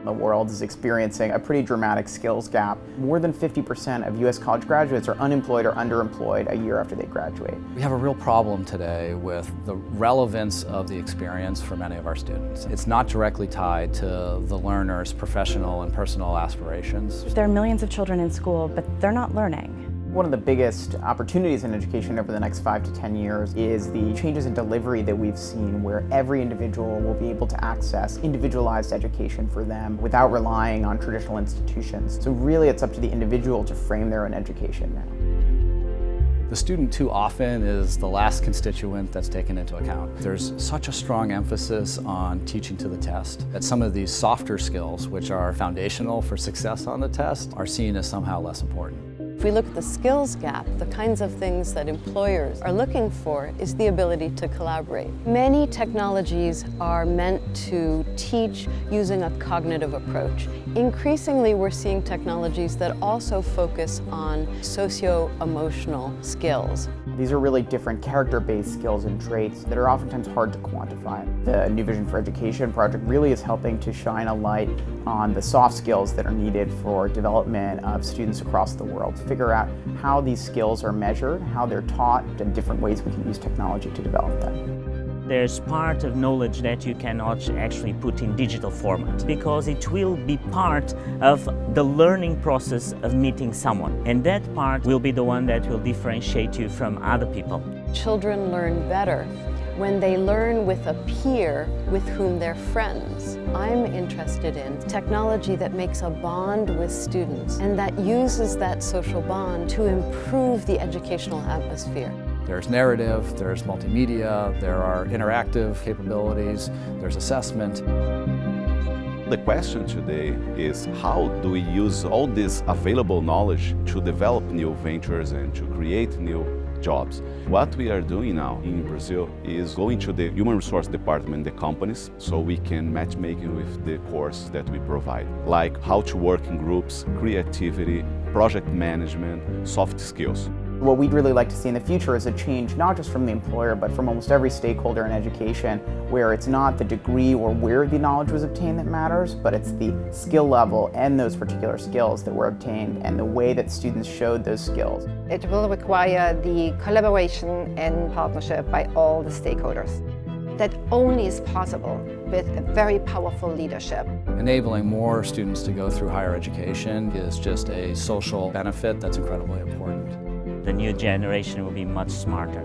The world is experiencing a pretty dramatic skills gap. More than 50% of U.S. college graduates are unemployed or underemployed a year after they graduate. We have a real problem today with the relevance of the experience for many of our students. It's not directly tied to the learner's professional and personal aspirations. There are millions of children in school, but they're not learning. One of the biggest opportunities in education over the next 5 to 10 years is the changes in delivery that we've seen, where every individual will be able to access individualized education for them without relying on traditional institutions. So really it's up to the individual to frame their own education now. The student too often is the last constituent that's taken into account. There's such a strong emphasis on teaching to the test that some of these softer skills, which are foundational for success on the test, are seen as somehow less important. If we look at the skills gap, the kinds of things that employers are looking for is the ability to collaborate. Many technologies are meant to teach using a cognitive approach. Increasingly, we're seeing technologies that also focus on socio-emotional skills. These are really different character-based skills and traits that are oftentimes hard to quantify. The New Vision for Education project really is helping to shine a light on the soft skills that are needed for development of students across the world. Figure out how these skills are measured, how they're taught, and different ways we can use technology to develop them. There's part of knowledge that you cannot actually put in digital format because it will be part of the learning process of meeting someone. And that part will be the one that will differentiate you from other people. Children learn better when they learn with a peer with whom they're friends. I'm interested in technology that makes a bond with students and that uses that social bond to improve the educational atmosphere. There's narrative, there's multimedia, there are interactive capabilities, there's assessment. The question today is how do we use all this available knowledge to develop new ventures and to create new jobs? What we are doing now in Brazil is going to the human resource department, the companies, so we can matchmaking with the course that we provide, like how to work in groups, creativity, project management, soft skills. What we'd really like to see in the future is a change not just from the employer, but from almost every stakeholder in education, where it's not the degree or where the knowledge was obtained that matters, but it's the skill level and those particular skills that were obtained and the way that students showed those skills. It will require the collaboration and partnership by all the stakeholders. That only is possible with a very powerful leadership. Enabling more students to go through higher education is just a social benefit that's incredibly important. The new generation will be much smarter.